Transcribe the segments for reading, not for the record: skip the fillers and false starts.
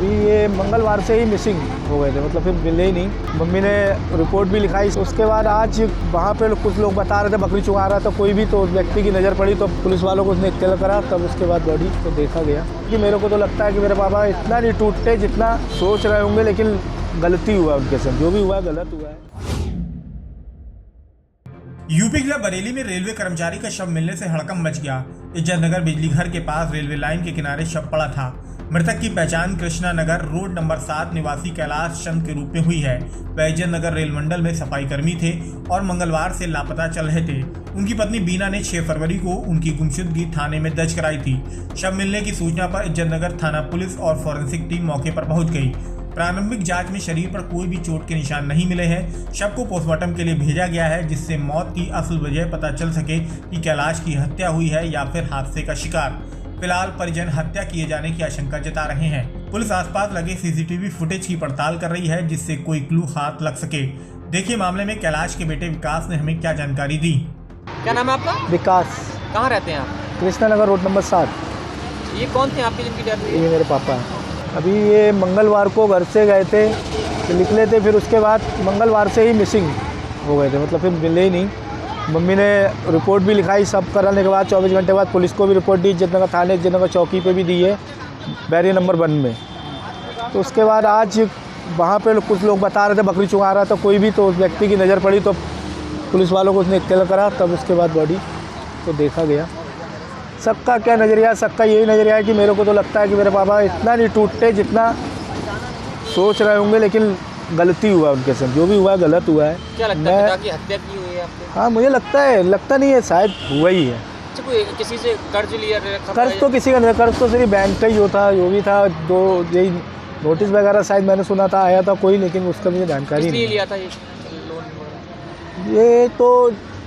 अभी ये मंगलवार से ही मिसिंग हो गए थे, मतलब फिर मिले ही नहीं। मम्मी ने रिपोर्ट भी लिखाई। उसके बाद आज वहाँ पे कुछ लोग बता रहे थे बकरी चुरा रहा था कोई भी, तो व्यक्ति की नज़र पड़ी तो पुलिस वालों को उसने इत्तला करा, तब उसके बाद बॉडी को देखा गया। कि मेरे को तो लगता है कि मेरे पापा इतना नहीं टूटते जितना सोच रहे होंगे, लेकिन गलती हुआ उनके साथ, जो भी हुआ गलत हुआ है। यूपी जिला बरेली में रेलवे कर्मचारी का शव मिलने से हड़कंप मच गया। इज्जत नगर बिजली घर के पास रेलवे लाइन के किनारे शव पड़ा था। मृतक की पहचान कृष्णा नगर रोड नंबर 7 निवासी कैलाश चंद के रूप में हुई है। वह इज्जत नगर रेल मंडल में सफाई कर्मी थे और मंगलवार से लापता चल रहे थे। उनकी पत्नी बीना ने 6 फरवरी को उनकी गुमशुदगी थाने में दर्ज कराई थी। शव मिलने की सूचना पर इज्जत नगर थाना पुलिस और फॉरेंसिक टीम मौके पर पहुंच गई। प्रारंभिक जांच में शरीर पर कोई भी चोट के निशान नहीं मिले हैं। शव को पोस्टमार्टम के लिए भेजा गया है, जिससे मौत की असल वजह पता चल सके कि कैलाश की हत्या हुई है या फिर हादसे का शिकार। फिलहाल परिजन हत्या किए जाने की आशंका जता रहे हैं। पुलिस आसपास लगे सीसीटीवी फुटेज की पड़ताल कर रही है, जिससे कोई क्लू हाथ लग सके। देखिए मामले में कैलाश के बेटे विकास ने हमें क्या जानकारी दी। क्या नाम है आपका? विकास। कहाँ रहते हैं आप? Krishna Nagar road number 7। ये कौन थे आपके जिनकी डेथ हुई? ये मेरे पापा हैं। अभी ये मंगलवार को घर से गए थे, तो निकले थे, फिर उसके बाद मंगलवार से ही मिसिंग हो गए थे, मतलब फिर मिले ही नहीं। मम्मी ने रिपोर्ट भी लिखाई। सब कराने के बाद 24 घंटे बाद पुलिस को भी रिपोर्ट दी, इज्जतनगर थाने इज्जतनगर चौकी पे भी दी है, बैरियर नंबर 1 में। तो उसके बाद आज वहाँ पे कुछ लोग बता रहे थे बकरी चुरा रहा था कोई भी, तो उस व्यक्ति की नज़र पड़ी तो पुलिस वालों को उसने इत्तला करा, तब उसके बाद बॉडी को देखा गया। सबका क्या नज़रिया है? सबका यही नज़रिया है कि मेरे को तो लगता है कि मेरे पापा इतना नहीं टूटते जितना सोच रहे होंगे, लेकिन गलती हुआ उनके साथ, जो भी हुआ गलत हुआ है। क्या लगता है पिता की हत्या की हुई है आपको? हाँ, मुझे लगता है, लगता नहीं है, शायद हुआ ही है। अच्छा, कोई किसी से कर्ज लिया रखा था? कर्ज तो किसी का नहीं, कर्ज तो सिर्फ बैंक का ही होता, जो भी था। दो यही नोटिस वगैरह शायद मैंने सुना था आया था कोई, लेकिन उसका मुझे जानकारी नहीं। लिया था ये लोन? ये तो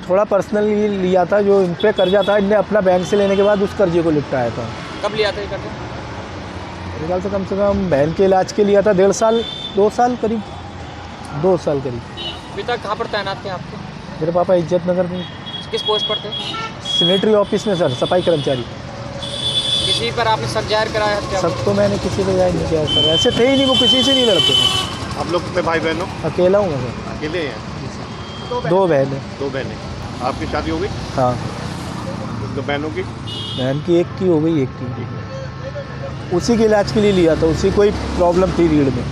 थोड़ा पर्सनली लिया था, जो इन पे कर्जा था, इनने अपना बैंक से लेने के बाद उस कर्जे को निपटाया था। कब लिया था ये कर्जा? मेरे ख्याल से कम बहन के इलाज के लिया था। 1.5 साल 2 साल करीब, 2 साल करीब। पिता कहाँ पर तैनात थे आपके? मेरे पापा इज्जत नगर में। किस पोस्ट पर थे? सैनिटरी ऑफिस में सर, सफाई कर्मचारी। किसी पर आपने शक जाहिर कराया हत्या? सब तो मैंने किसी पे जाहिर नहीं किया सर, ऐसे थे ही नहीं, वो किसी से नहीं लड़ते थे। आप लोग कितने भाई बहन हो? अकेला हूँ मैं सर। अकेले हैं? 2 बहन है। 2 बहनें। आपकी शादी हो गई? हाँ, तो बहनों की? बहन की एक की हो गई, एक की। उसी के इलाज के लिए लिया था, उसी कोई प्रॉब्लम थी रीढ़ में।